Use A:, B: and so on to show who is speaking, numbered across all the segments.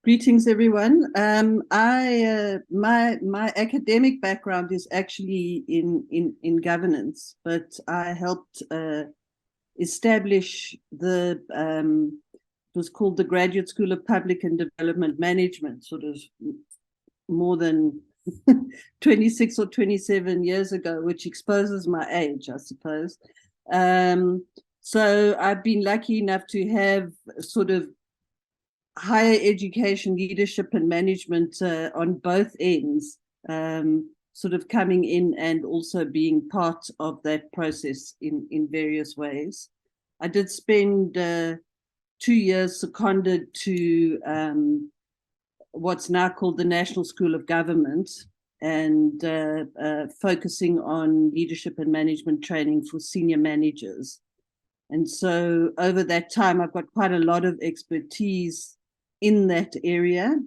A: Greetings, everyone. My academic background is actually in governance, but I helped establish it was called the Graduate School of Public and Development Management, sort of more than 26 or 27 years ago, which exposes my age, I suppose. So I've been lucky enough to have sort of higher education, leadership and management on both ends, sort of coming in and also being part of that process in various ways. I did spend 2 years seconded to what's now called the National School of Government, and focusing on leadership and management training for senior managers. And so over that time, I've got quite a lot of expertise in that area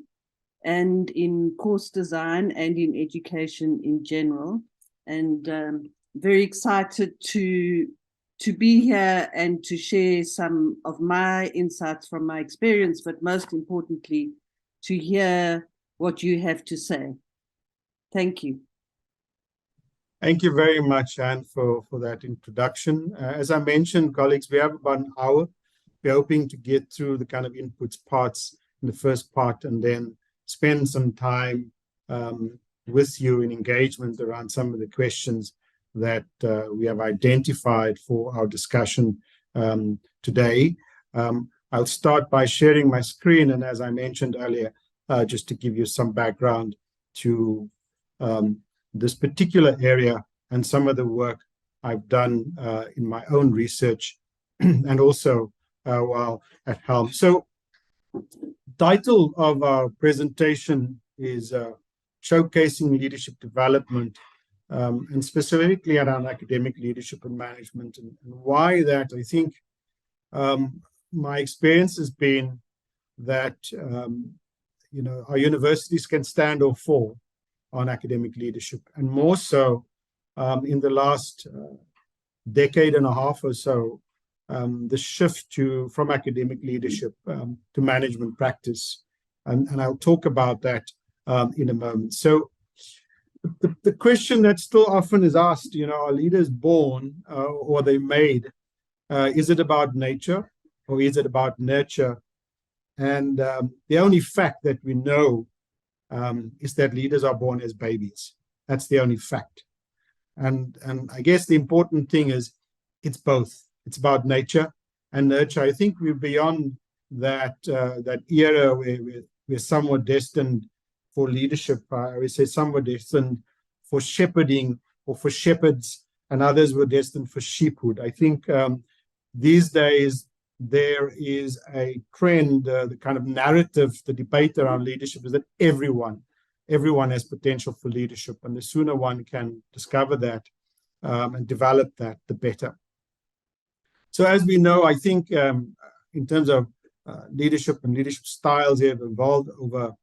A: and in course design and in education in general, and very excited to be here and to share some of my insights from my experience, but most importantly to hear what you have to say. Thank you.
B: Thank you very much, Anne, for that introduction. As I mentioned, colleagues, we have about an hour. We're hoping to get through the kind of inputs parts in the first part and then spend some time with you in engagement around some of the questions that we have identified for our discussion today. I'll start by sharing my screen, and as I mentioned earlier, just to give you some background to this particular area and some of the work I've done in my own research and also while at HELM. So, title of our presentation is Showcasing Leadership Development, and specifically around academic leadership and management. And why that? I think my experience has been that our universities can stand or fall on academic leadership, and more so in the last decade and a half or so, the shift from academic leadership to management practice, and I'll talk about that in a moment. So the question that still often is asked, are leaders born or are they made? Is it about nature or is it about nurture? And the only fact that we know is that leaders are born as babies. That's the only fact. And I guess the important thing is it's both. It's about nature and nurture. I think we're beyond that era where we're somewhat destined for leadership. I would say somewhat destined for shepherding or for shepherds, and others were destined for sheephood. I think these days there is a trend, the kind of narrative, the debate around leadership is that everyone has potential for leadership, and the sooner one can discover that and develop that, the better. So as we know, I think in terms of leadership and leadership styles, they have evolved over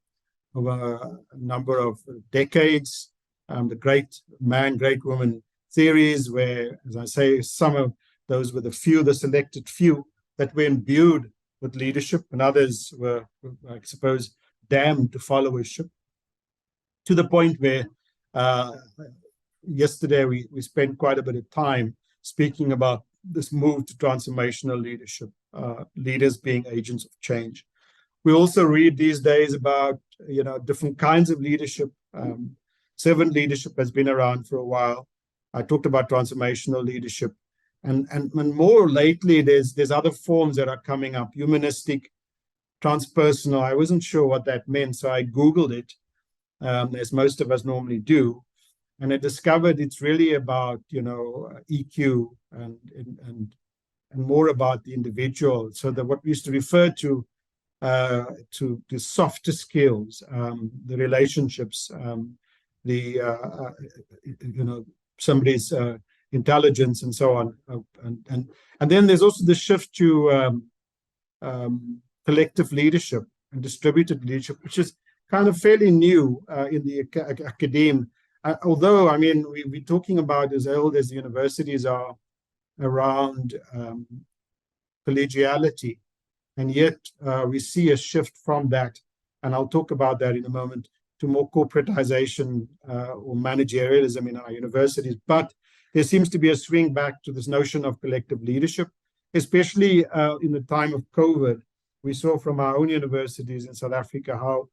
B: a number of decades. The great man, great woman theories, where, as I say, some of those were the selected few that were imbued with leadership, and others were, I suppose, damned to followership, to the point where yesterday we spent quite a bit of time speaking about this move to transformational leadership, leaders being agents of change. We also read these days about different kinds of leadership. Servant leadership has been around for a while. I talked about transformational leadership, and more lately there's other forms that are coming up. Humanistic, transpersonal. I wasn't sure what that meant, so I Googled it, as most of us normally do. And I discovered it's really about, EQ and more about the individual. So that what we used to refer to softer skills, the relationships, somebody's intelligence and so on. And then there's also the shift to collective leadership and distributed leadership, which is kind of fairly new in the academe. Although, I mean, we're talking about as old as the universities are around collegiality, and yet we see a shift from that and I'll talk about that in a moment, to more corporatization or managerialism in our universities. But there seems to be a swing back to this notion of collective leadership, especially in the time of COVID. We saw from our own universities in South Africa how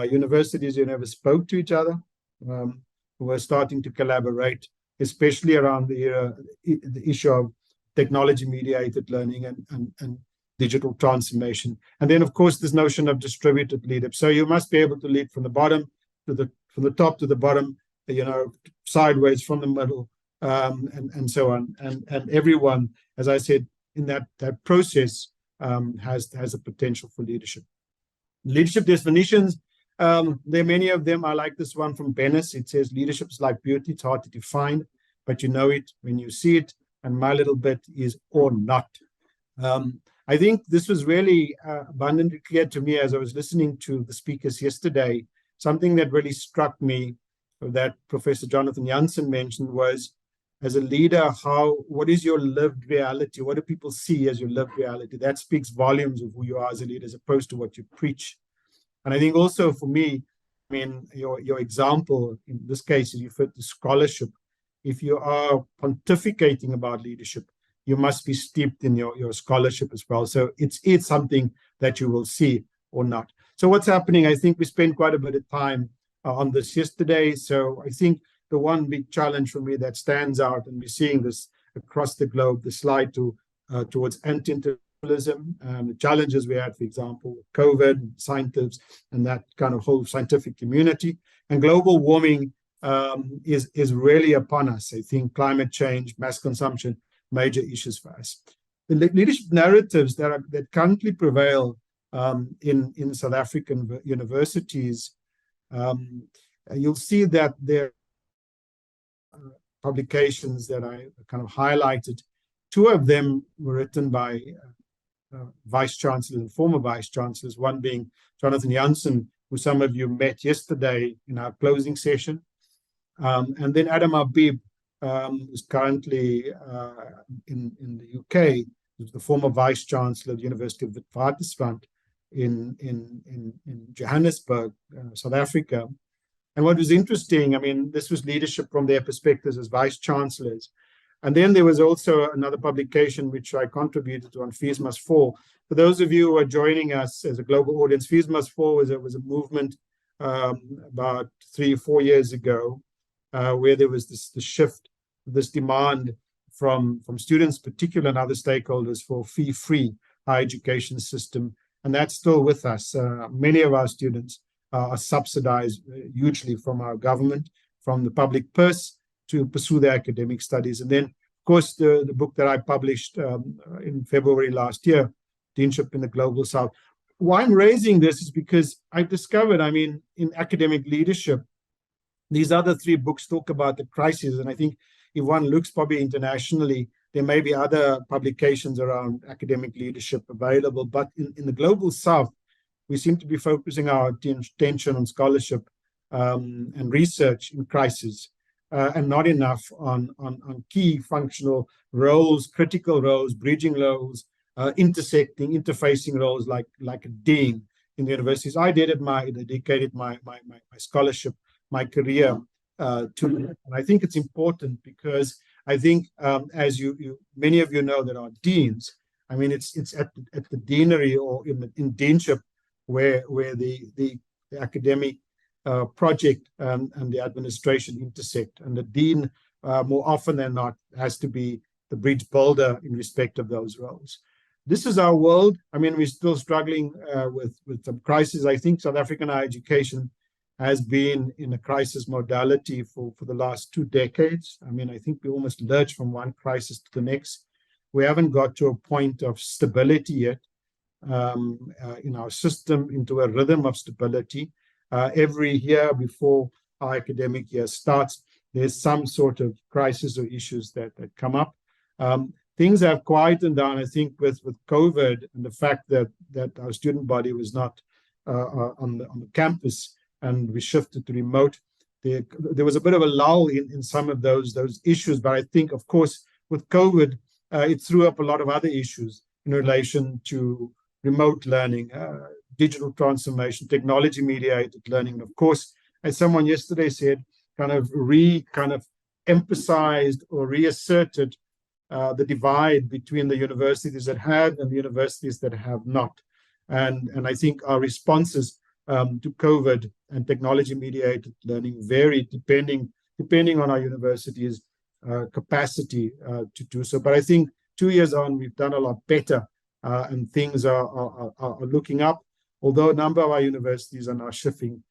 B: universities who never spoke to each other were starting to collaborate, especially around the issue of technology-mediated learning and digital transformation. And then, of course, this notion of distributed leadership. So you must be able to lead from the bottom to from the top to the bottom, sideways from the middle, and so on. And everyone, as I said, in that process has a potential for leadership. Leadership definitions. There are many of them. I like this one from Bennis. It says, leadership is like beauty. It's hard to define, but you know it when you see it. And my little bit is or not. I think this was really abundantly clear to me as I was listening to the speakers yesterday. Something that really struck me that Professor Jonathan Jansen mentioned was, as a leader, what is your lived reality? What do people see as your lived reality? That speaks volumes of who you are as a leader, as opposed to what you preach. And I think also for me, I mean, your example in this case is you fit the scholarship. If you are pontificating about leadership, you must be steeped in your scholarship as well. So it's something that you will see or not. So what's happening? I think we spent quite a bit of time on this yesterday. So I think the one big challenge for me that stands out, and we're seeing this across the globe, the slide towards anti-intellectualism, the challenges we had, for example, with COVID, scientists, and that kind of whole scientific community. And global warming is really upon us. I think climate change, mass consumption, major issues for us. The leadership narratives that currently prevail in South African universities, you'll see that there are publications that I kind of highlighted. Two of them were written by vice chancellors and former vice chancellors, one being Jonathan Jansen, who some of you met yesterday in our closing session, and then Adam Habib, who's currently in the UK, who's the former vice chancellor of the University of Witwatersrand in Johannesburg, South Africa. And what was interesting, I mean, this was leadership from their perspectives as vice chancellors. And then there was also another publication which I contributed to on Fees Must Fall. For those of you who are joining us as a global audience, Fees Must Fall was a movement about 3 or 4 years ago, where there was this shift, this demand from students, particularly, and other stakeholders for fee-free higher education system. And that's still with us. Many of our students are subsidized hugely from our government, from the public purse, to pursue their academic studies. And then, of course, the book that I published in February last year, Deanship in the Global South. Why I'm raising this is because I've discovered, I mean, in academic leadership, these other 3 books talk about the crisis. And I think if one looks probably internationally, there may be other publications around academic leadership available. But in the Global South, we seem to be focusing our attention on scholarship and research in crisis, and not enough on key functional roles, critical roles, bridging roles, interfacing roles like a dean in the universities. I dedicated my scholarship, my career to it. And I think it's important because I think, as many of you know that are deans, I mean, it's at the deanery or in deanship where the academic project and the administration intersect. And the dean, more often than not, has to be the bridge builder in respect of those roles. This is our world. I mean, we're still struggling with some crises. I think South African higher education has been in a crisis modality for the last 2 decades. I mean, I think we almost lurch from one crisis to the next. We haven't got to a point of stability yet in our system, into a rhythm of stability. Every year before our academic year starts, there's some sort of crisis or issues that come up. Things have quietened down, I think, with COVID and the fact that our student body was not on the campus, and we shifted to remote. There was a bit of a lull in some of those issues, but I think, of course, with COVID, it threw up a lot of other issues in relation to remote learning, digital transformation, technology-mediated learning. And of course, as someone yesterday said, kind of emphasized or reasserted the divide between the universities that have and the universities that have not. And I think our responses to COVID and technology-mediated learning vary depending on our universities' capacity to do so. But I think 2 years on, we've done a lot better, and things are looking up, although a number of our universities are now shifting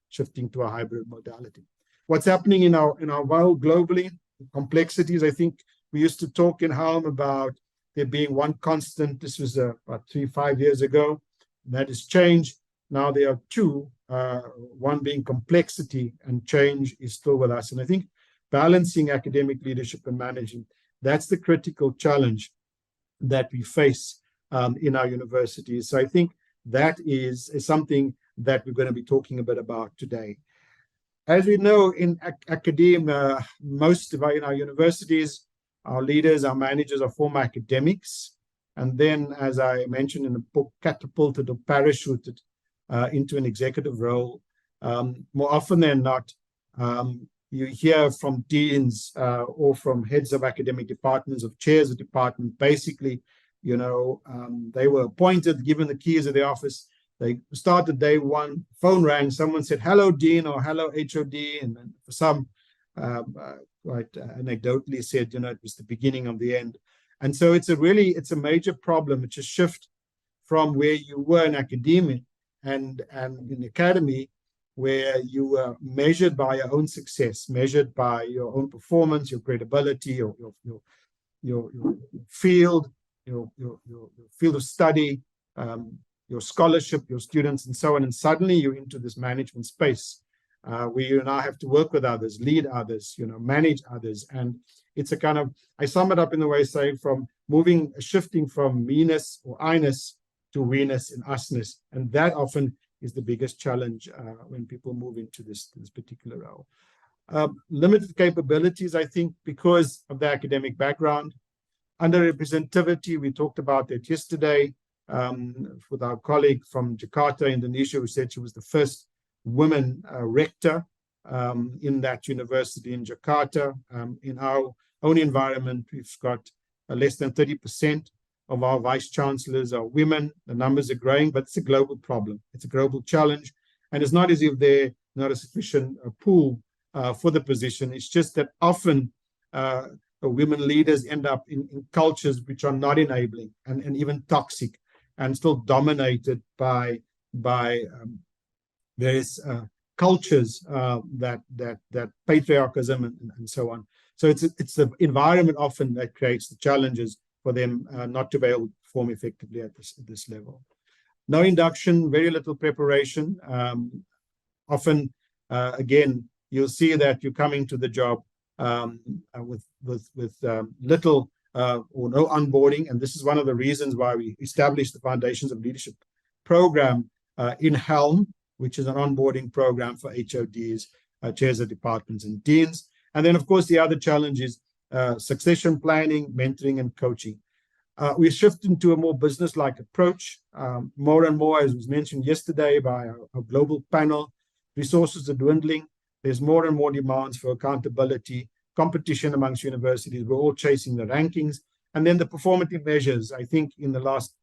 B: to a hybrid modality. What's happening in our world globally, complexities, I think we used to talk in HELM about there being one constant. This was about 3-5 years ago. That has changed. Now there are two, one being complexity, and change is still with us. And I think balancing academic leadership and management, that's the critical challenge that we face in our universities. So I think that is something that we're going to be talking a bit about today. As we know, in academia, most of our universities, our leaders, our managers are former academics. And then, as I mentioned in the book, catapulted or parachuted into an executive role. More often than not, you hear from deans or from heads of academic departments, of chairs of department. Basically, they were appointed, given the keys of the office. They started day one, phone rang, someone said, "Hello, Dean," or "Hello, HOD." And then for some, quite anecdotally said, it was the beginning of the end. And so it's a major problem. It's a shift from where you were in academia and in academy, where you were measured by your own success, measured by your own performance, your credibility, your field, your field of study, your scholarship, your students, and so on. And suddenly you're into this management space where you now have to work with others, lead others, manage others. And it's a kind of, I sum it up in the way, say, shifting from me-ness or I-ness to we-ness and us-ness. And that often is the biggest challenge when people move into this particular role. Limited capabilities, I think, because of the academic background. Underrepresentativity, we talked about that yesterday with our colleague from Jakarta, Indonesia, who said she was the first woman rector in that university in Jakarta. In our own environment, we've got less than 30% of our vice chancellors are women. The numbers are growing, but it's a global problem. It's a global challenge. And it's not as if there's not a sufficient pool for the position. It's just that often women leaders end up in cultures which are not enabling and even toxic, and still dominated by various cultures that patriarchism and so on. So it's the environment often that creates the challenges for them not to be able to perform effectively at this level. No induction, very little preparation. Often, again, you'll see that you're coming to the job with little or no onboarding, and this is one of the reasons why we established the Foundations of Leadership program in HELM, which is an onboarding program for HODs, chairs of departments, and deans. And then, of course, the other challenge is succession planning, mentoring, and coaching. We're shifting to a more business-like approach. More and more, as was mentioned yesterday by our global panel, resources are dwindling. There's more and more demands for accountability, competition amongst universities. We're all chasing the rankings. And then the performative measures. I think in the last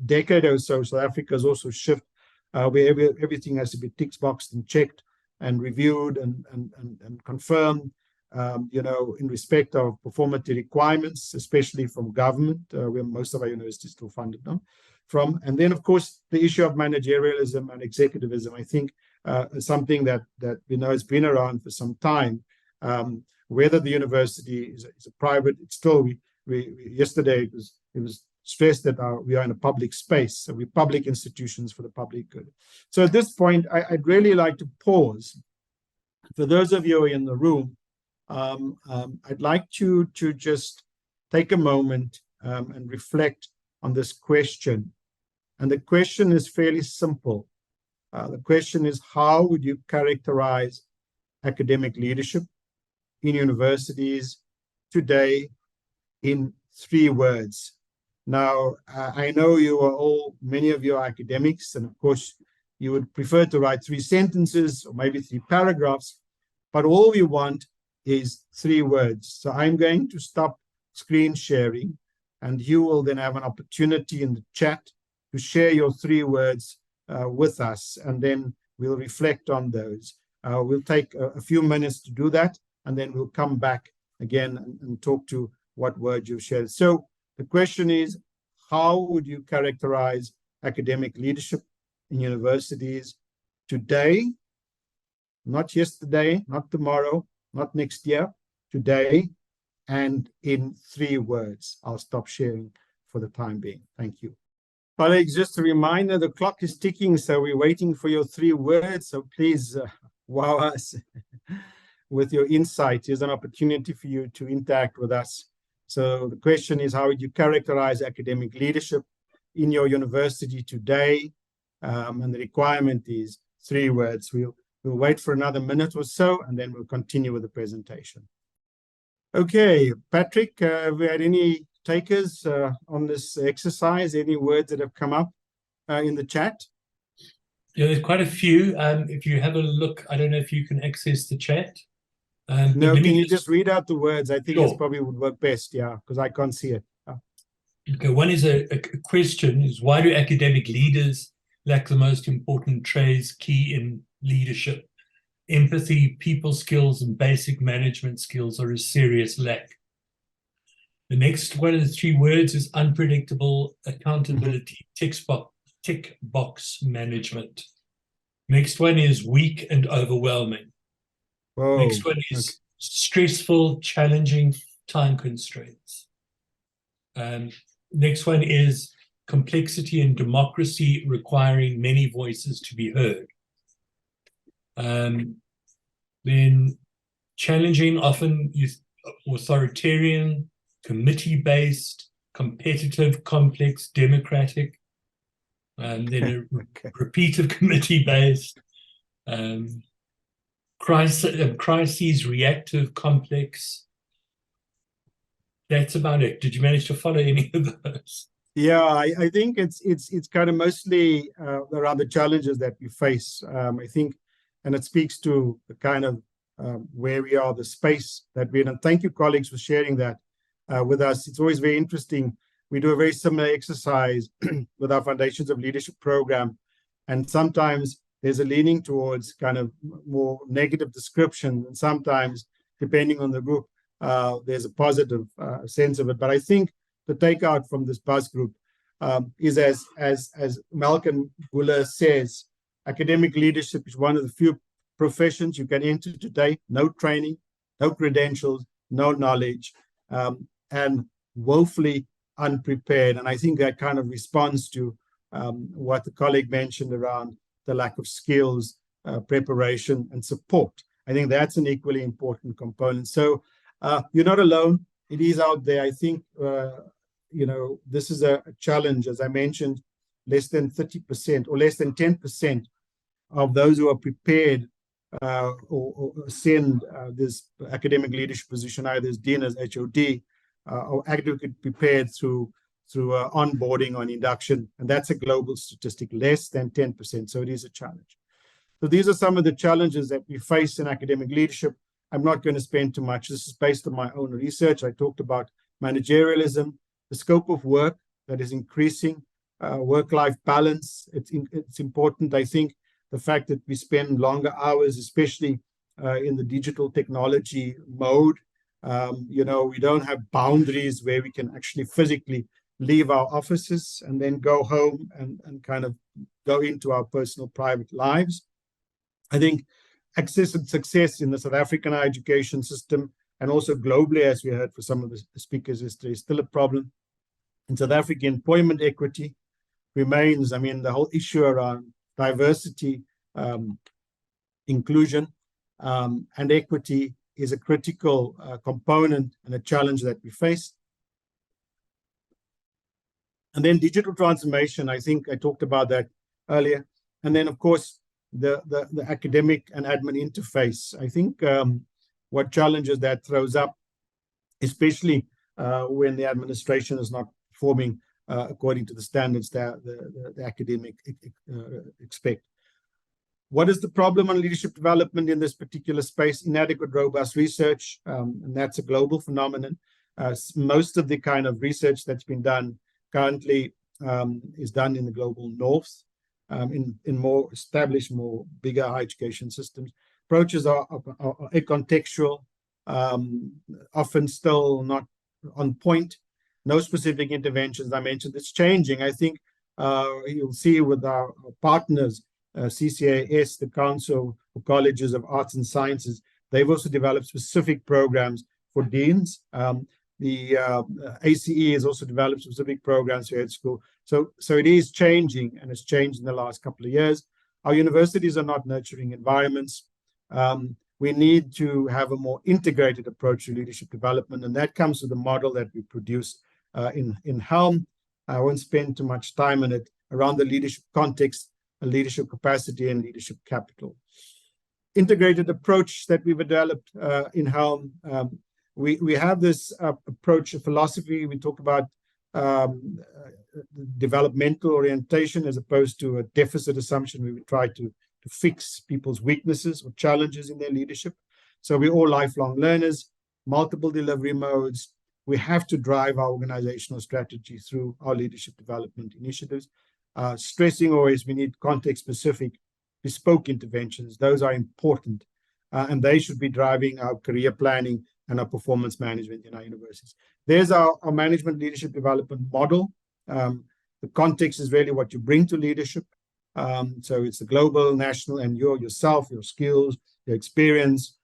B: decade or so, South Africa has also shifted where everything has to be ticked, boxed, and checked, and reviewed and confirmed, in respect of performative requirements, especially from government, where most of our universities still funded them from. And then, of course, the issue of managerialism and executivism, I think, is something that we know has been around for some time. Whether the university is a private, it's still, yesterday it was stressed that we are in a public space, so we're public institutions for the public good. So at this point, I'd really like to pause. For those of you in the room, I'd like you to just take a moment and reflect on this question. And the question is fairly simple. The question is, how would you characterize academic leadership in universities today in 3 words? Now, I know you are all, many of you are academics, and of course, you would prefer to write 3 sentences or maybe 3 paragraphs, but all we want is 3 words. So I'm going to stop screen sharing, and you will then have an opportunity in the chat to share your 3 words with us, and then we'll reflect on those. We'll take a few minutes to do that, and then we'll come back again and talk to what words you've shared. So the question is, how would you characterize academic leadership in universities today, not yesterday, not tomorrow, not next year, today, and in 3 words? I'll stop sharing for the time being. Thank you. Colleagues, just a reminder, the clock is ticking, so we're waiting for your 3 words. So please wow us with your insight. Here's an opportunity for you to interact with us. So the question is, how would you characterize academic leadership in your university today? And the requirement is 3 words. We'll wait for another minute or so, and then we'll continue with the presentation. Okay, Patrick, have we had any takers on this exercise? Any words that have come up in the chat?
C: Yeah, there's quite a few. If you have a look, I don't know if you can access the chat.
B: No, can you just read out the words? I think
C: Sure.
B: this probably would work best, yeah, because I can't see it.
C: Okay, one is a question is, why do academic leaders lack the most important traits key in leadership? Empathy, people skills, and basic management skills are a serious lack. The next one of the 3 words is unpredictable accountability, tick box management. Next one is weak and overwhelming.
B: Whoa,
C: Next one is stressful, challenging time constraints. Next one is complexity and democracy requiring many voices to be heard. Then challenging, often authoritarian, committee-based, competitive, complex, democratic. Then repeated committee-based. Crises, reactive, complex. That's about it. Did you manage to follow any of those?
B: Yeah, I think it's kind of mostly around the challenges that we face. I think, and it speaks to the kind of where we are, the space that we're in. And thank you, colleagues, for sharing that with us. It's always very interesting. We do a very similar exercise with our Foundations of Leadership program, and sometimes there's a leaning towards kind of more negative description, and sometimes, depending on the group, there's a positive sense of it. But I think the takeout from this buzz group is, as Malcolm Buller says, academic leadership is one of the few professions you can enter today, no training, no credentials, no knowledge, and woefully unprepared. And I think that kind of responds to what the colleague mentioned around the lack of skills, preparation, and support. I think that's an equally important component. So you're not alone. It is out there. I think, this is a challenge. As I mentioned, less than 30% or less than 10% of those who are prepared or send this academic leadership position, either as dean, as HOD, or academically prepared through onboarding on induction. And that's a global statistic, less than 10%. So it is a challenge. So these are some of the challenges that we face in academic leadership. I'm not going to spend too much. This is based on my own research. I talked about managerialism, the scope of work that is increasing, work-life balance. It's important, I think, the fact that we spend longer hours, especially in the digital technology mode. We don't have boundaries where we can actually physically leave our offices and then go home and kind of go into our personal private lives. I think access and success in the South African education system and also globally, as we heard from some of the speakers, is still a problem. In South Africa, employment equity remains, the whole issue around diversity, inclusion, and equity is a critical component and a challenge that we face. And then digital transformation, I think I talked about that earlier. And then, of course, the academic and admin interface. I think what challenges that throws up, especially when the administration is not performing according to the standards that the academic expect. What is the problem on leadership development in this particular space? Inadequate, robust research, and that's a global phenomenon. Most of the kind of research that's been done currently is done in the global north, in more established, more bigger higher education systems. Approaches are contextual, often still not on point. No specific interventions. I mentioned it's changing. I think you'll see with our partners, CCAS, the Council of Colleges of Arts and Sciences, they've also developed specific programs for deans. The ACE has also developed specific programs for head school. So it is changing, and it's changed in the last couple of years. Our universities are not nurturing environments. We need to have a more integrated approach to leadership development, and that comes with the model that we produce in HELM. I won't spend too much time on it, around the leadership context, leadership capacity, and leadership capital. Integrated approach that we've developed in HELM. We have this approach of philosophy. We talk about developmental orientation as opposed to a deficit assumption. We try to fix people's weaknesses or challenges in their leadership. So we're all lifelong learners, multiple delivery modes. We have to drive our organizational strategy through our leadership development initiatives. Stressing always we need context-specific, bespoke interventions. Those are important, and they should be driving our career planning and our performance management in our universities. There's our management leadership development model. The context is really what you bring to leadership. So it's the global, national, and yourself, your skills, your experience,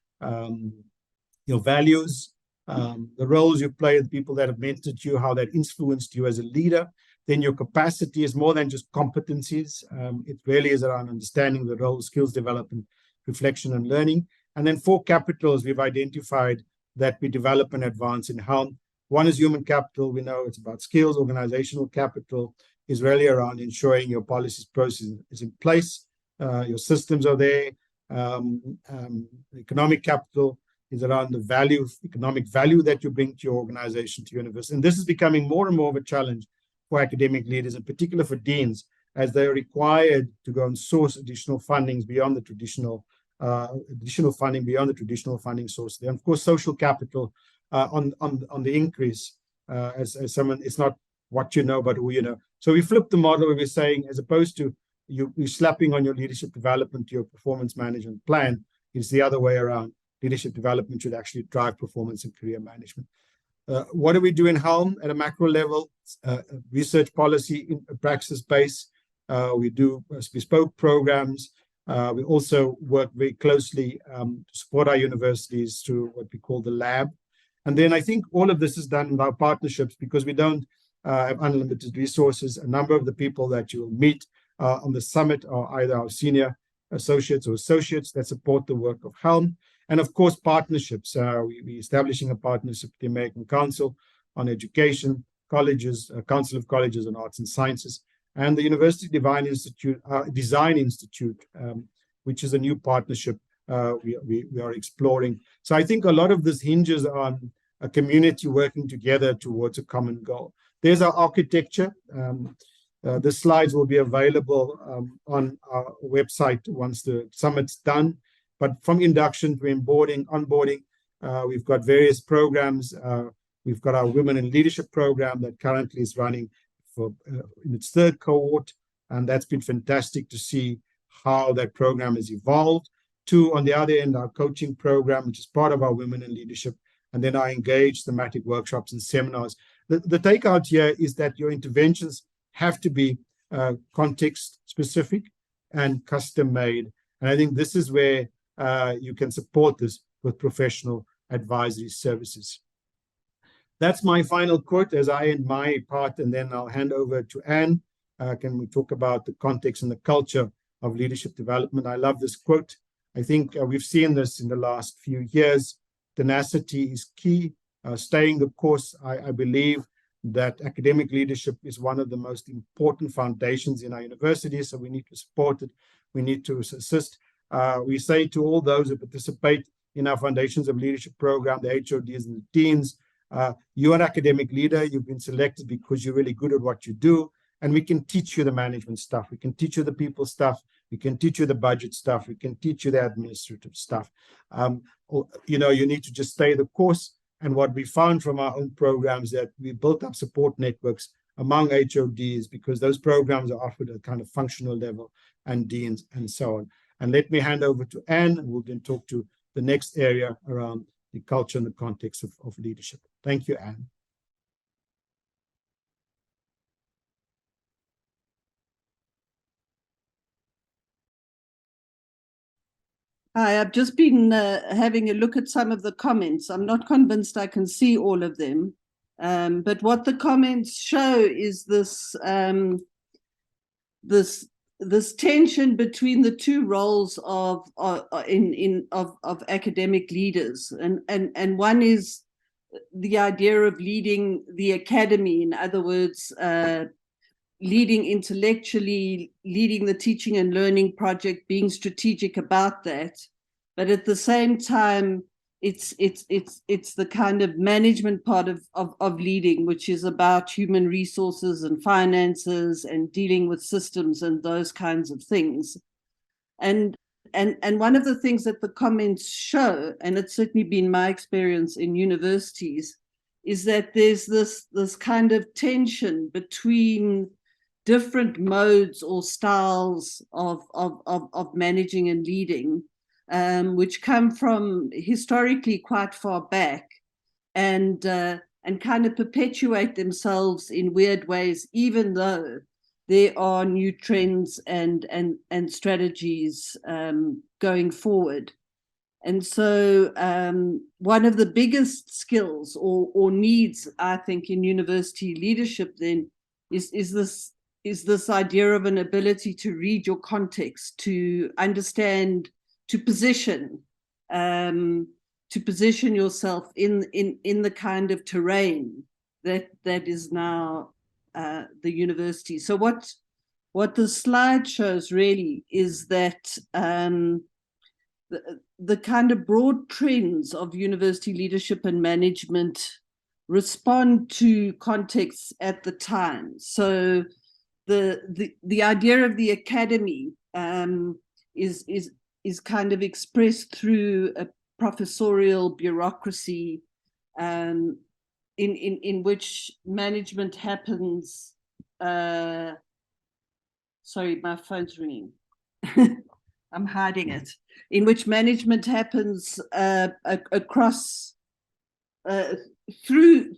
B: your values, the roles you play, the people that have mentored you, how that influenced you as a leader. Then your capacity is more than just competencies. It really is around understanding the role, skills development, reflection, and learning. And then 4 capitals we've identified that we develop and advance in HELM. One is human capital. We know it's about skills. Organizational capital is really around ensuring your policies process is in place, your systems are there. Economic capital is around the value, economic value that you bring to your organization, to your university. And this is becoming more and more of a challenge for academic leaders, in particular for deans, as they're required to go and source additional fundings beyond the traditional funding source. Then, of course, social capital on the increase. As someone, it's not what you know, but who you know. So we flip the model where we're saying, as opposed to you slapping on your leadership development to your performance management plan, it's the other way around. Leadership development should actually drive performance and career management. What do we do in HELM at a macro level? Research policy in a praxis base. We do bespoke programs. We also work very closely to support our universities through what we call the lab. And then I think all of this is done with our partnerships, because we don't have unlimited resources. A number of the people that you will meet on the summit are either our senior associates or associates that support the work of HELM. And of course, partnerships. We're establishing a partnership with the American Council on Education, colleges, Council of Colleges on Arts and Sciences, and the University Design Institute, which is a new partnership we are exploring. So I think a lot of this hinges on a community working together towards a common goal. There's our architecture. The slides will be available on our website once the summit's done. But from induction to onboarding, we've got various programs. We've got our Women in Leadership program that currently is running in its 3rd cohort, and that's been fantastic to see how that program has evolved. To, on the other end, our coaching program, which is part of our Women in Leadership, and then our engaged thematic workshops and seminars. The takeout here is that your interventions have to be context specific and custom made, and I think this is where you can support this with professional advisory services. That's my final quote as I end my part, and then I'll hand over to Anne. Can we talk about the context and the culture of leadership development? I love this quote. I think we've seen this in the last few years. Tenacity is key. Staying the course. I believe that academic leadership is one of the most important foundations in our universities, so we need to support it. We need to assist. We say to all those who participate in our Foundations of Leadership program, the HODs and the deans, you're an academic leader. You've been selected because you're really good at what you do, and we can teach you the management stuff. We can teach you the people stuff. We can teach you the budget stuff. We can teach you the administrative stuff. You know, you need to just stay the course. And what we found from our own programs that we built up support networks among HODs because those programs are offered at kind of functional level and deans and so on. And let me hand over to Anne, and we'll then talk to the next area around the culture and the context of leadership. Thank you, Anne.
A: Hi, I've just been having a look at some of the comments. I'm not convinced I can see all of them, but what the comments show is this this tension between the two roles of academic leaders, and one is the idea of leading the academy. In other words, leading intellectually, leading the teaching and learning project, being strategic about that. But at the same time, it's the kind of management part of leading, which is about human resources and finances and dealing with systems and those kinds of things. And one of the things that the comments show, and it's certainly been my experience in universities, is that there's this kind of tension between different modes or styles of managing and leading, which come from historically quite far back, and kind of perpetuate themselves in weird ways, even though there are new trends and strategies going forward. And so one of the biggest skills or needs, I think, in university leadership then is this idea of an ability to read your context, to understand, to position yourself in the kind of terrain that is now the university. So what the slide shows really is that the kind of broad trends of university leadership and management respond to contexts at the time. So the idea of the academy is kind of expressed through a professorial bureaucracy in which management happens. Sorry, my phone's ringing. I'm hiding it. In which management happens across through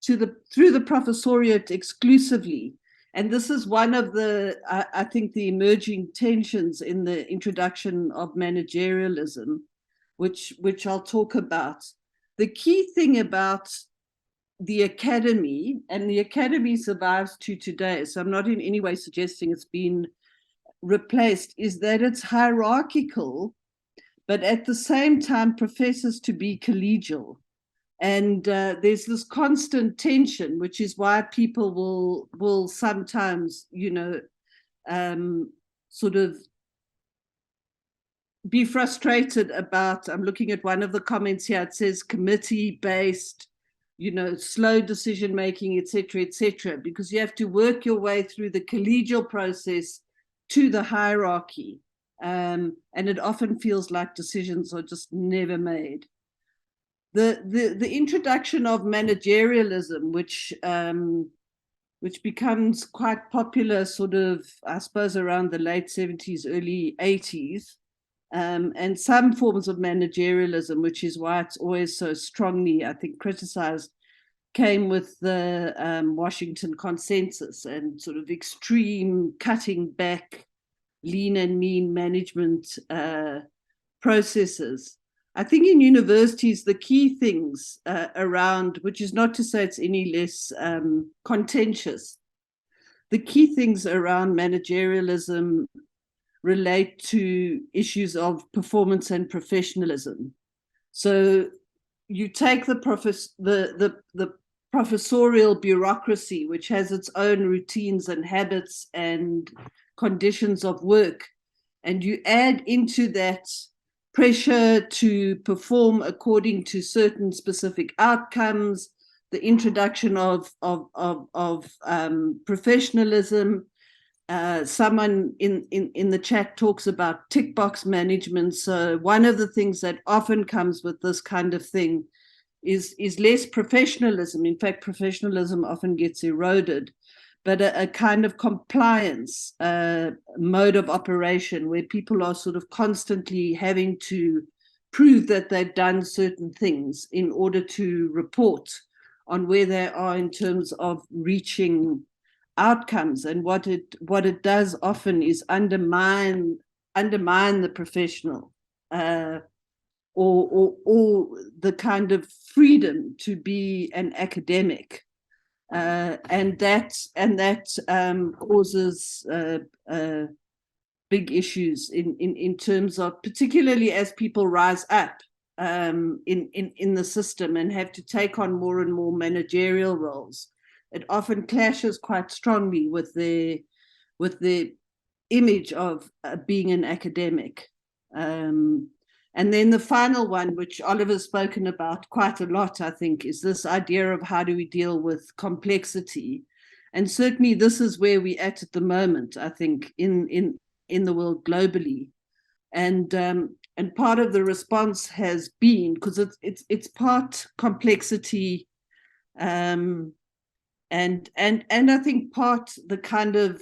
A: the professoriate exclusively. And this is one of the, I think, the emerging tensions in the introduction of managerialism, which I'll talk about. The key thing about the academy, and the academy survives to today, so I'm not in any way suggesting it's been replaced, is that it's hierarchical, but at the same time professes to be collegial. And there's this constant tension, which is why people will sometimes, sort of be frustrated about, I'm looking at one of the comments here, it says committee-based, slow decision-making, et cetera, because you have to work your way through the collegial process to the hierarchy. And it often feels like decisions are just never made. The introduction of managerialism, which becomes quite popular sort of, I suppose, around the late 70s, early 80s, and some forms of managerialism, which is why it's always so strongly, I think, criticized, came with the Washington Consensus and sort of extreme cutting back, lean and mean management processes. I think in universities, the key things around, which is not to say it's any less contentious, the key things around managerialism relate to issues of performance and professionalism. So you take the professorial bureaucracy, which has its own routines and habits and conditions of work, and you add into that pressure to perform according to certain specific outcomes, the introduction of professionalism, someone in the chat talks about tick box management. So one of the things that often comes with this kind of thing is less professionalism. In fact, professionalism often gets eroded, but a kind of compliance mode of operation where people are sort of constantly having to prove that they've done certain things in order to report on where they are in terms of reaching outcomes. And what it does often is undermine the professional or the kind of freedom to be an academic, and that causes big issues in terms of, particularly as people rise up in the system and have to take on more and more managerial roles. It often clashes quite strongly with the image of being an academic. And then the final one, which Oliver's spoken about quite a lot, I think, is this idea of how do we deal with complexity. And certainly this is where we're at the moment, I think, in the world globally. And part of the response has been, because it's part complexity, and I think part the kind of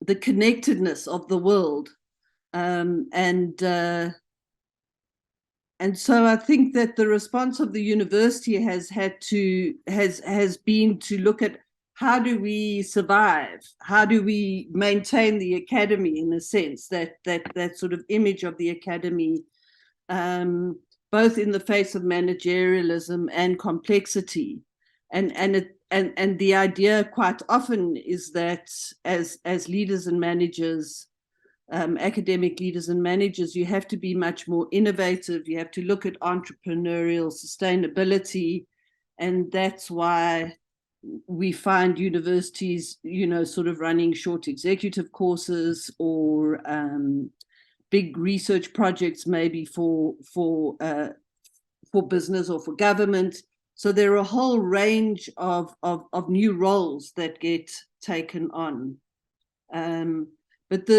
A: the connectedness of the world, and so I think that the response of the university has been to look at how do we survive, how do we maintain the academy, in a sense, that sort of image of the academy, both in the face of managerialism and complexity. And the idea quite often is that as leaders and managers, academic leaders and managers, you have to be much more innovative. You have to look at entrepreneurial sustainability, and that's why we find universities, sort of running short executive courses or big research projects, maybe for business or for government. So there are a whole range of new roles that get taken on. But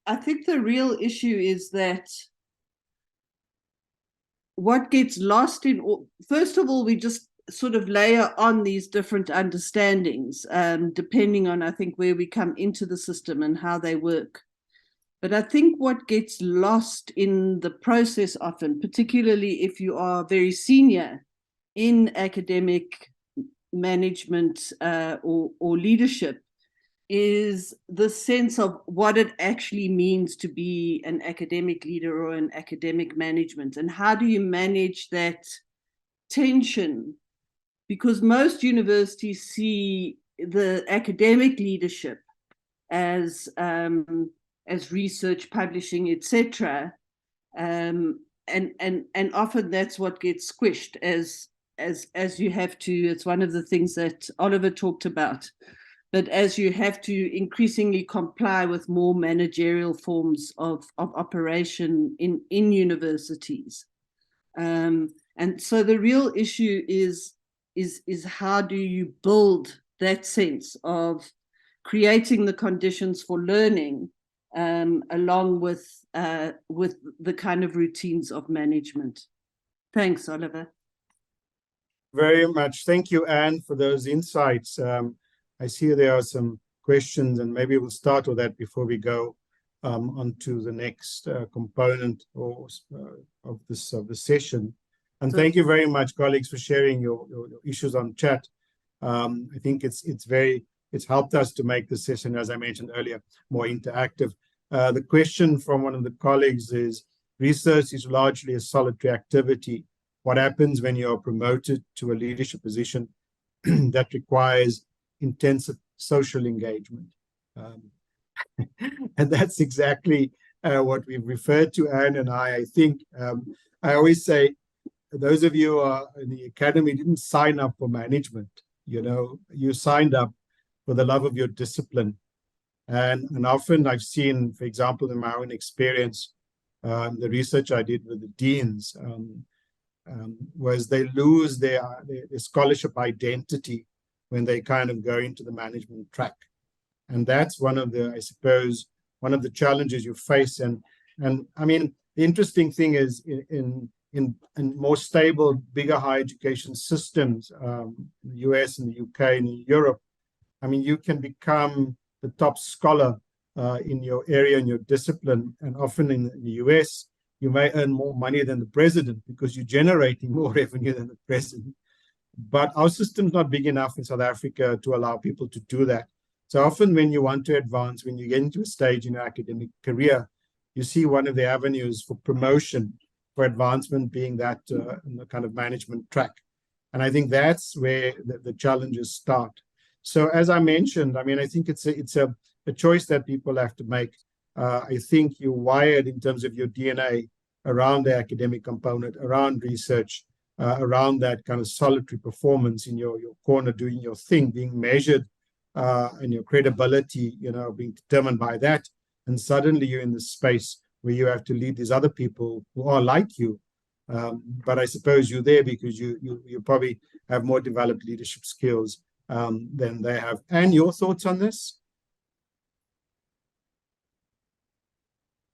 A: I think the real issue is that what gets lost first of all, we just sort of layer on these different understandings, depending on, I think, where we come into the system and how they work. But I think what gets lost in the process often, particularly if you are very senior in academic management or leadership, is the sense of what it actually means to be an academic leader or an academic management, and how do you manage that tension? Because most universities see the academic leadership as research, publishing, etc., and often that's what gets squished as you have to. It's one of the things that Oliver talked about. But as you have to increasingly comply with more managerial forms of operation in universities. And so the real issue is how do you build that sense of creating the conditions for learning, along with the kind of routines of management. Thanks, Oliver.
B: Very much. Thank you, Anne, for those insights. I see there are some questions, and maybe we'll start with that before we go on to the next component of the session. And thank you very much, colleagues, for sharing your issues on chat. I think it's helped us to make the session, as I mentioned earlier, more interactive. The question from one of the colleagues is, research is largely a solitary activity. What happens when you are promoted to a leadership position that requires intensive social engagement? And that's exactly what we've referred to, Anne and I think. I always say, those of you who are in the academy didn't sign up for management. You signed up for the love of your discipline. And often I've seen, for example, in my own experience, the research I did with the deans, was they lose their scholarship identity when they kind of go into the management track. And that's one of the, I suppose, one of the challenges you face. And I mean, the interesting thing is in more stable, bigger higher education systems, the US and the UK and in Europe, I mean, you can become the top scholar in your area and your discipline. And often in the US, you may earn more money than the president because you're generating more revenue than the president. But our system's not big enough in South Africa to allow people to do that. So often when you want to advance, when you get into a stage in your academic career, you see one of the avenues for promotion, for advancement being that kind of management track. And I think that's where the challenges start. So as I mentioned, I mean, I think it's a choice that people have to make. I think you're wired in terms of your DNA around the academic component, around research, around that kind of solitary performance in your corner, doing your thing, being measured, and your credibility, being determined by that. And suddenly you're in this space where you have to lead these other people who are like you. But I suppose you're there because you probably have more developed leadership skills than they have. And your thoughts on this?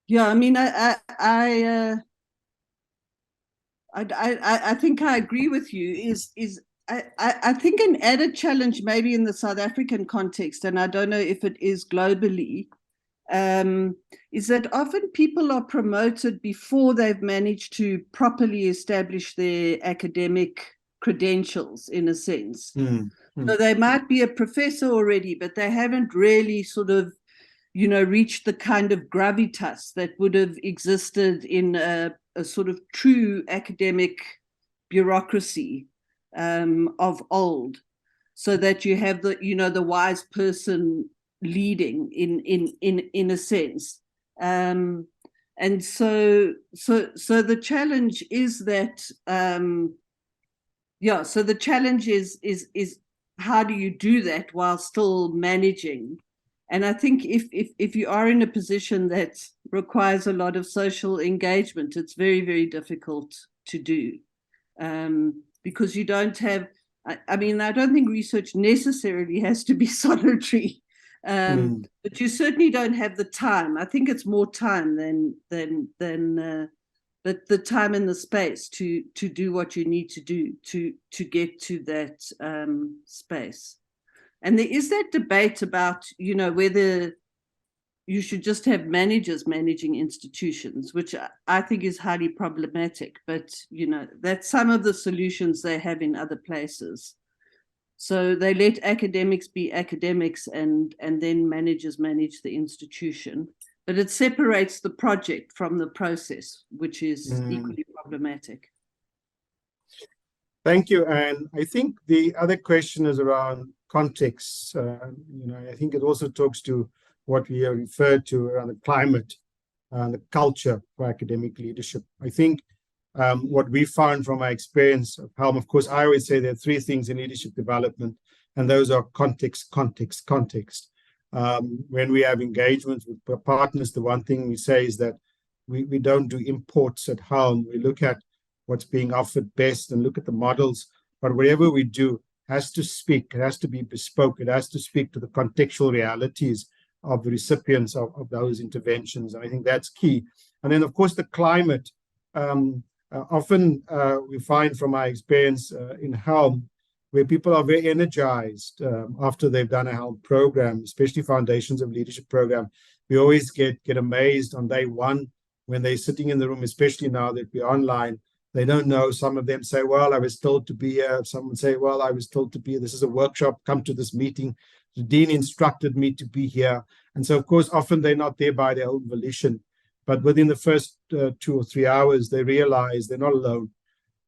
A: Yeah, I mean, I think I agree with you. I think an added challenge, maybe in the South African context, and I don't know if it is globally, is that often people are promoted before they've managed to properly establish their academic credentials, in a sense. So they might be a professor already, but they haven't really sort of, reached the kind of gravitas that would have existed in a sort of true academic bureaucracy of old, so that you have the wise person leading in a sense. And so the challenge is that so the challenge is how do you do that while still managing? And I think if you are in a position that requires a lot of social engagement, it's very, very difficult to do, because you don't have, I mean, I don't think research necessarily has to be solitary, but you certainly don't have the time. I think it's more time than the time and the space to do what you need to do to get to that space. And there is that debate about, whether you should just have managers managing institutions, which I think is highly problematic. But, that's some of the solutions they have in other places. So they let academics be academics and then managers manage the institution. But it separates the project from the process, which is equally problematic.
B: Thank you. And I think the other question is around context. I think it also talks to what we have referred to around the climate and the culture for academic leadership. I think what we found from our experience of HELM, of course, I always say there are three things in leadership development, and those are context, context, context. When we have engagements with partners, the one thing we say is that we don't do imports at HELM. We look at what's being offered best and look at the models. But whatever we do has to speak, it has to be bespoke, it has to speak to the contextual realities of the recipients of those interventions. And I think that's key. And then, of course, the climate. Often we find from our experience in HELM, where people are very energized after they've done a HELM program, especially Foundations of Leadership program. We always get amazed on day one when they're sitting in the room, especially now that we're online. They don't know. Some of them say, well, I was told to be here. Someone say, well, I was told to be here. This is a workshop. Come to this meeting. The dean instructed me to be here. And so, of course, often they're not there by their own volition. But within the first 2 or 3 hours, they realize they're not alone.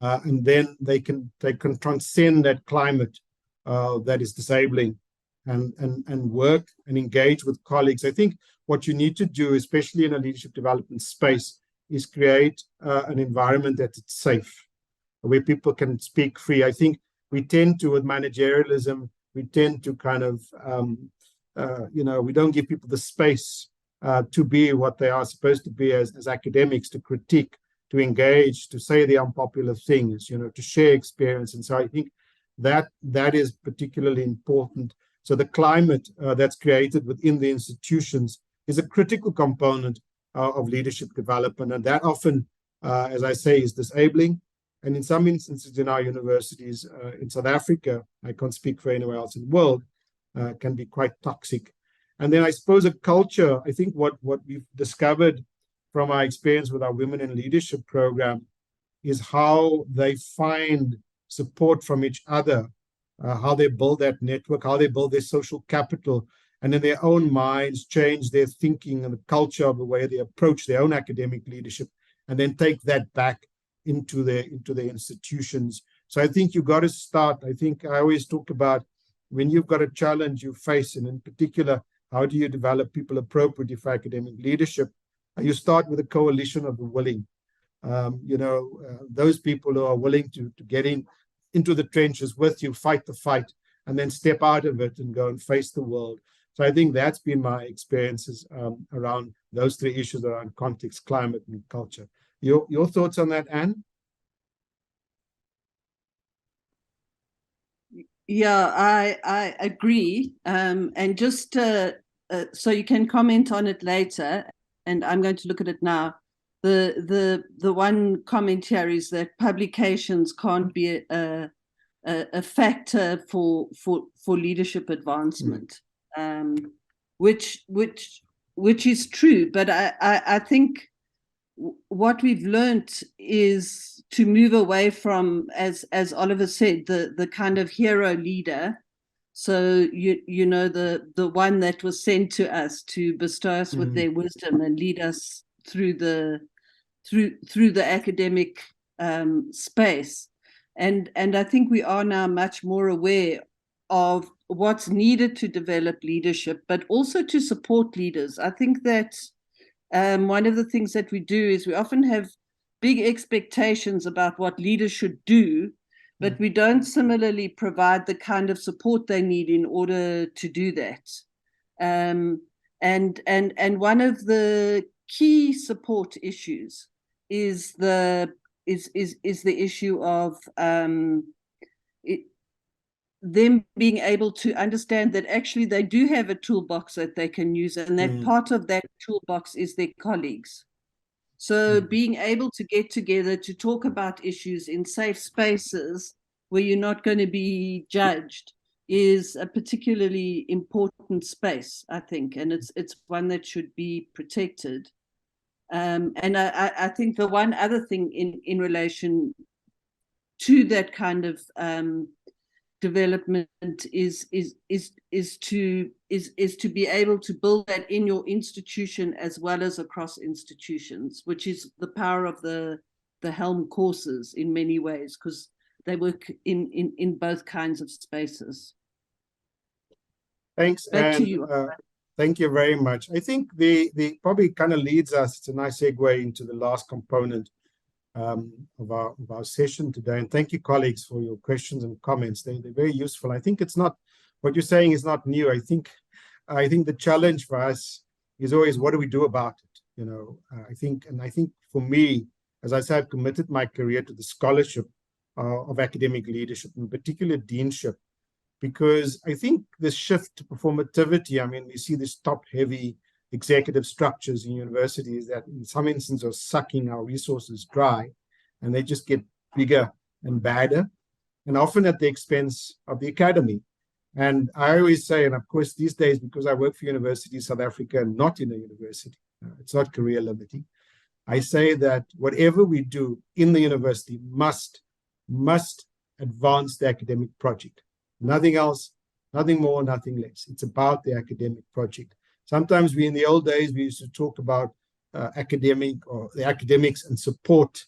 B: And then they can transcend that climate that is disabling and work and engage with colleagues. I think what you need to do, especially in a leadership development space, is create an environment that it's safe, where people can speak free. I think we tend to, with managerialism, we tend to kind of, we don't give people the space to be what they are supposed to be as academics, to critique, to engage, to say the unpopular things, to share experience. And so I think that is particularly important. So the climate that's created within the institutions is a critical component of leadership development. And that often, as I say, is disabling. And in some instances in our universities in South Africa, I can't speak for anywhere else in the world, can be quite toxic. And then I suppose a culture, I think what we've discovered from our experience with our Women in Leadership program is how they find support from each other, how they build that network, how they build their social capital, and in their own minds change their thinking and the culture of the way they approach their own academic leadership, and then take that back into their institutions. So I think you've got to start. I think I always talk about when you've got a challenge you face, and in particular, how do you develop people appropriately for academic leadership? You start with a coalition of the willing. Those people who are willing to get into the trenches with you, fight the fight, and then step out of it and go and face the world. So I think that's been my experiences around those three issues around context, climate, and culture. Your thoughts on that, Anne?
A: Yeah, I agree. And just so you can comment on it later, and I'm going to look at it now. The one comment here is that publications can't be a factor for leadership advancement, which is true. But I think what we've learned is to move away from, as Oliver said, the kind of hero leader. So you know the one that was sent to us to bestow us with their wisdom and lead us through the academic space. And I think we are now much more aware of what's needed to develop leadership, but also to support leaders. I think that one of the things that we do is we often have big expectations about what leaders should do, but we don't similarly provide the kind of support they need in order to do that. And one of the key support issues is the issue of them being able to understand that actually they do have a toolbox that they can use, and that part of that toolbox is their colleagues. So being able to get together to talk about issues in safe spaces where you're not going to be judged is a particularly important space, I think, and it's one that should be protected. And I think the one other thing in relation to that kind of development is to be able to build that in your institution as well as across institutions, which is the power of the HELM courses in many ways, because they work in both kinds of spaces.
B: Thanks,
A: back to you.
B: Thank you very much. I think the probably kind of leads us, it's a nice segue into the last component of our session today. And thank you, colleagues, for your questions and comments. They're very useful. I think it's not, what you're saying is not new. I think the challenge for us is always, what do we do about it? I think for me, as I said, I've committed my career to the scholarship of academic leadership, in particular deanship, because I think this shift to performativity, I mean, we see this top-heavy executive structures in universities that in some instances are sucking our resources dry, and they just get bigger and badder, and often at the expense of the academy. And I always say, and of course these days, because I work for University of South Africa and not in a university, it's not career limiting, I say that whatever we do in the university must advance the academic project. Nothing else, nothing more, nothing less. It's about the academic project. Sometimes in the old days, we used to talk about academic or the academics and support.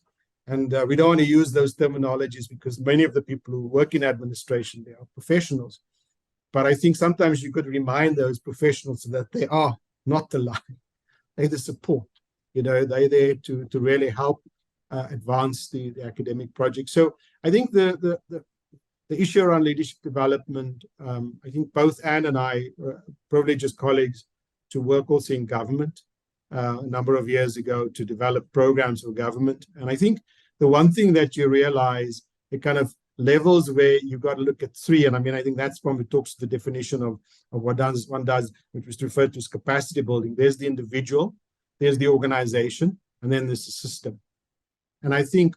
B: And we don't want to use those terminologies because many of the people who work in administration, they are professionals. But I think sometimes you could remind those professionals that they are not the line. They're the support. They're there to really help advance the academic project. So I think the issue around leadership development, I think both Anne and I were privileged as colleagues to work also in government a number of years ago to develop programs for government. And I think the one thing that you realize, the kind of levels where you've got to look at three. And I mean, I think that's when we talk to the definition of what one does, which was referred to as capacity building. There's the individual, there's the organization, and then there's the system. And I think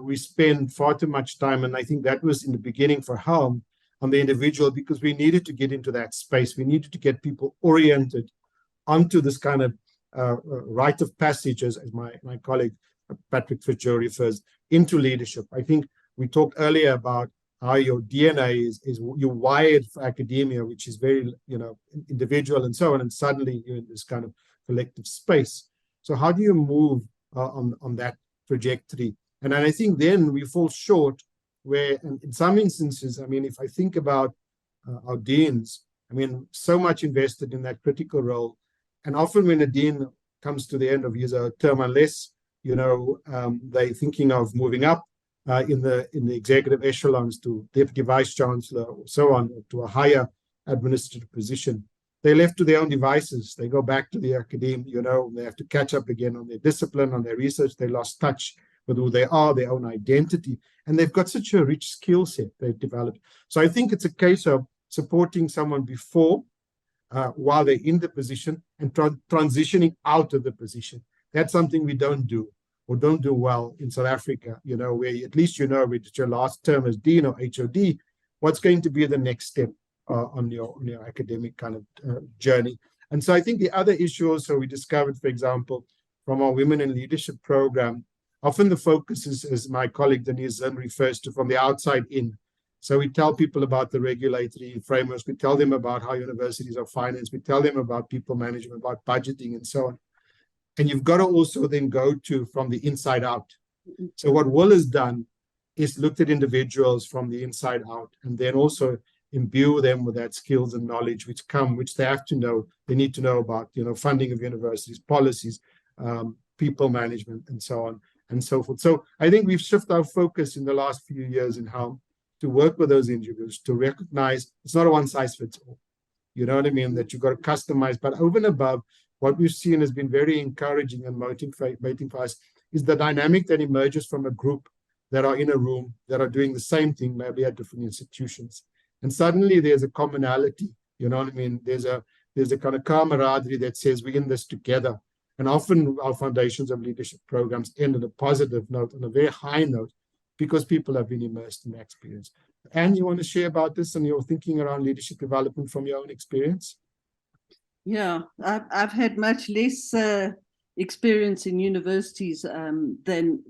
B: we spend far too much time, and I think that was in the beginning for HELM, on the individual, because we needed to get into that space. We needed to get people oriented onto this kind of rite of passage, as my colleague Patrick Fitzgerald refers, into leadership. I think we talked earlier about how your DNA is you're wired for academia, which is very, individual and so on, and suddenly you're in this kind of collective space. So how do you move on that trajectory? And I think then we fall short where, in some instances, I mean, if I think about our deans, I mean, so much invested in that critical role. And often when a dean comes to the end of his term, unless, they're thinking of moving up in the executive echelons to deputy vice chancellor or so on, to a higher administrative position, they're left to their own devices. They go back to the academia, they have to catch up again on their discipline, on their research. They lost touch with who they are, their own identity. And they've got such a rich skill set they've developed. So I think it's a case of supporting someone before, while they're in the position, and transitioning out of the position. That's something we don't do, or don't do well in South Africa, where at least with your last term as dean or HOD, what's going to be the next step on your academic kind of journey. And so I think the other issue also we discovered, for example, from our Women in Leadership program, often the focus is, as my colleague Denise Zinn refers to, from the outside in. So we tell people about the regulatory frameworks, we tell them about how universities are financed, we tell them about people management, about budgeting and so on. And you've got to also then go to from the inside out. So what Will has done is looked at individuals from the inside out, and then also imbue them with that skills and knowledge which they have to know. They need to know about, funding of universities, policies, people management, and so on and so forth. So I think we've shifted our focus in the last few years in HELM to work with those individuals, to recognize it's not a one size fits all. You know what I mean? That you've got to customize. But over and above, what we've seen has been very encouraging and motivating for us is the dynamic that emerges from a group that are in a room, that are doing the same thing, maybe at different institutions. And suddenly there's a commonality, you know what I mean? There's a kind of camaraderie that says we're in this together. And often our foundations of leadership programs end on a positive note, on a very high note, because people have been immersed in that experience. Anne, you want to share about this and your thinking around leadership development from your own experience?
A: Yeah, I've had much less experience in universities than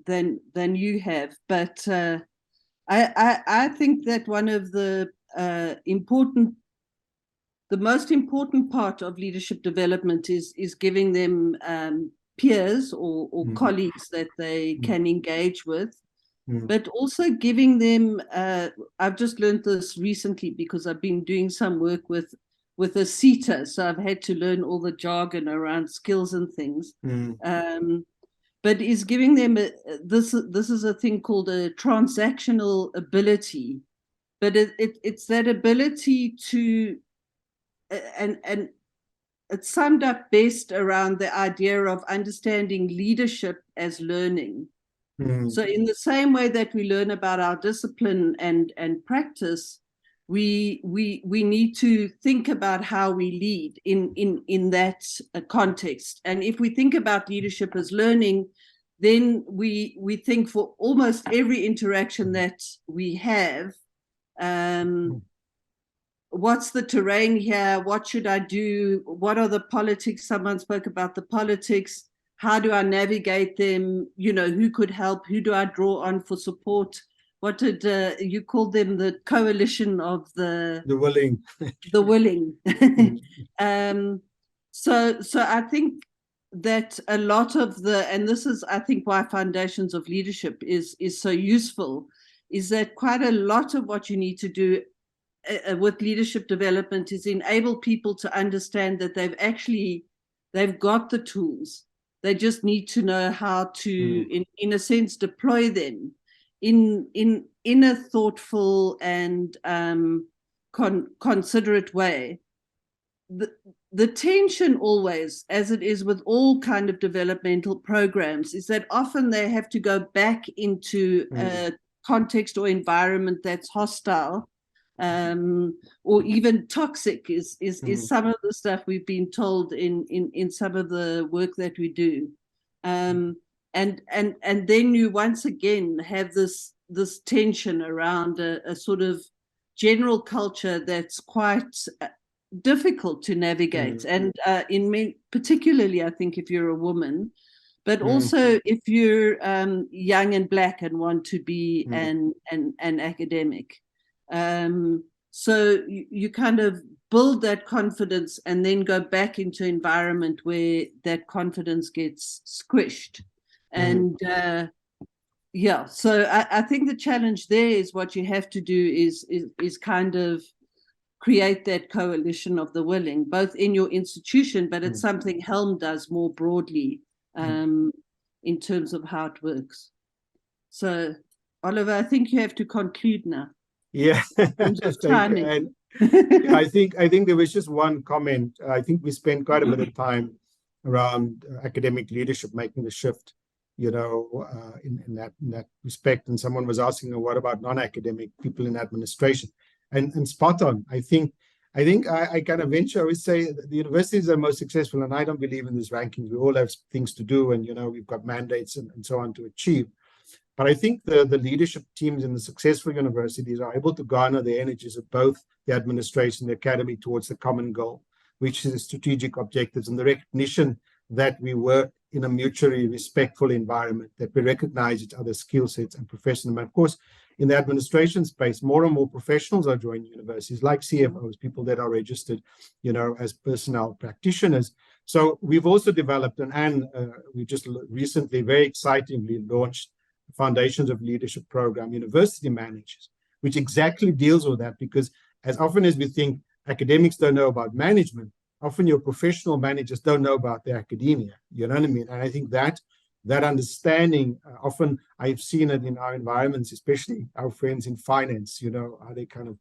A: you have, but I think that one of the most important part of leadership development is giving them peers or colleagues that they can engage with, but also giving them, I've just learned this recently because I've been doing some work with a CETA, so I've had to learn all the jargon around skills and things. But is giving them this is a thing called a transactional ability, but it's that ability to, and it's summed up best around the idea of understanding leadership as learning. So in the same way that we learn about our discipline and practice, we need to think about how we lead in that context. And if we think about leadership as learning, then we think for almost every interaction that we have, what's the terrain here? What should I do? What are the politics? Someone spoke about the politics. How do I navigate them? Who could help? Who do I draw on for support? What did you call them? The coalition of the
B: willing.
A: The willing. So I think that a lot of and this is, I think, why foundations of leadership is so useful, is that quite a lot of what you need to do with leadership development is enable people to understand that they've got the tools. They just need to know how to, in a sense, deploy them in a thoughtful and considerate way. The tension always, as it is with all kind of developmental programs, is that often they have to go back into a context or environment that's hostile, or even toxic is some of the stuff we've been told in some of the work that we do. And then you once again have this tension around a sort of general culture that's quite difficult to navigate. And particularly, I think, if you're a woman, but also if you're young and Black and want to be an academic. So you kind of build that confidence and then go back into environment where that confidence gets squished. And yeah, so I think the challenge there is what you have to do is kind of create that coalition of the willing, both in your institution, but it's something HELM does more broadly in terms of how it works. So, Oliver, I think you have to conclude now.
B: Yeah,
A: timing.
B: And I think there was just one comment. I think we spent quite a bit of time around academic leadership making the shift, you know, in that respect. And someone was asking, what about non-academic people in administration? And spot on. I think I kind of venture, I would say the universities are most successful, and I don't believe in these rankings. We all have things to do, and, you know, we've got mandates and so on to achieve. But I think the leadership teams in the successful universities are able to garner the energies of both the administration and the academy towards the common goal, which is the strategic objectives and the recognition that we work in a mutually respectful environment, that we recognize each other's skill sets and professionalism. And of course, in the administration space, more and more professionals are joining universities, like CFOs, people that are registered, you know, as personnel practitioners. So we've also developed, and we just recently very excitingly launched Foundations of Leadership program, University Managers, which exactly deals with that, because as often as we think academics don't know about management, often your professional managers don't know about the academia, you know what I mean? And I think that understanding, often I've seen it in our environments, especially our friends in finance, you know, how they kind of,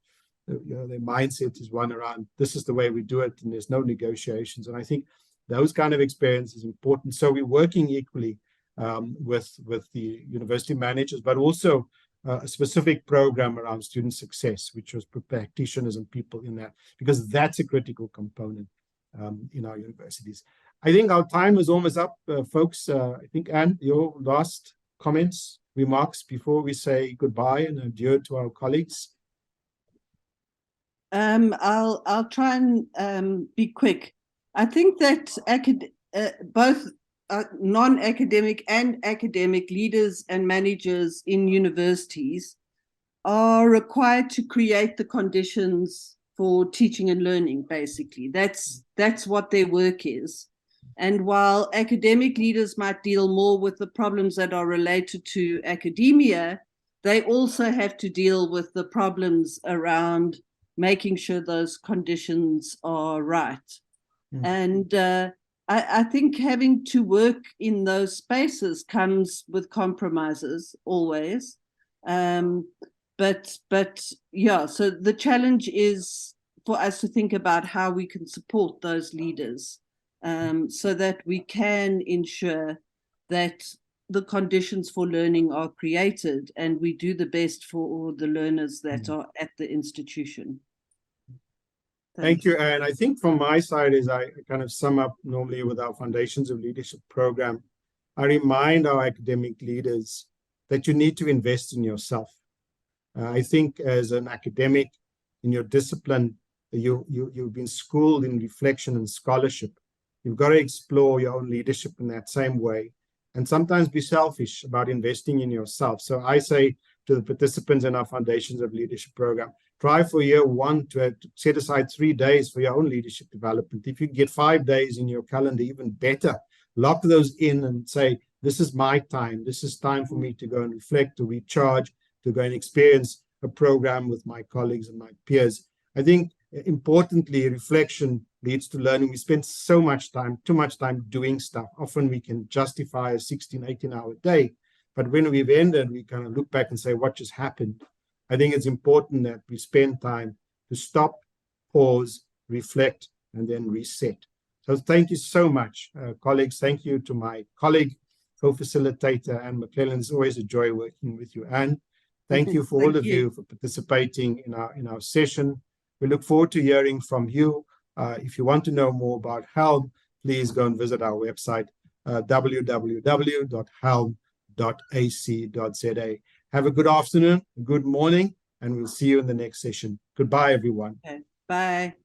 B: you know, their mindset is one around, this is the way we do it, and there's no negotiations. And I think those kind of experience is important. So we're working equally with the university managers, but also a specific program around student success, which was for practitioners and people in that, because that's a critical component in our universities. I think our time is almost up, folks. I think, Anne, your last comments, remarks before we say goodbye and adieu to our colleagues.
A: I'll try and be quick. I think that both non-academic and academic leaders and managers in universities are required to create the conditions for teaching and learning, basically. That's what their work is. And while academic leaders might deal more with the problems that are related to academia, they also have to deal with the problems around making sure those conditions are right. And I think having to work in those spaces comes with compromises always. But yeah, so the challenge is for us to think about how we can support those leaders so that we can ensure that the conditions for learning are created and we do the best for all the learners that are at the institution.
B: Thank you. And I think from my side, as I kind of sum up normally with our Foundations of Leadership program, I remind our academic leaders that you need to invest in yourself. I think as an academic in your discipline, you've been schooled in reflection and scholarship. You've got to explore your own leadership in that same way, and sometimes be selfish about investing in yourself. So I say to the participants in our Foundations of Leadership program, try for year one to set aside 3 days for your own leadership development. If you get 5 days in your calendar, even better. Lock those in and say, this is my time. This is time for me to go and reflect, to recharge, to go and experience a program with my colleagues and my peers. I think importantly, reflection leads to learning. We spend so much time, too much time doing stuff. Often we can justify a 16, 18-hour day. But when we've ended, we kind of look back and say, what just happened? I think it's important that we spend time to stop, pause, reflect, and then reset. So thank you so much, colleagues. Thank you to my colleague, co-facilitator, Anne McLennan. It's always a joy working with you, Anne. Thank you for all
A: Thank
B: of you for participating in our session. We look forward to hearing from you. If you want to know more about HELM, please go and visit our website, www.helm.ac.za. Have a good afternoon, good morning, and we'll see you in the next session. Goodbye, everyone.
A: Okay. Bye.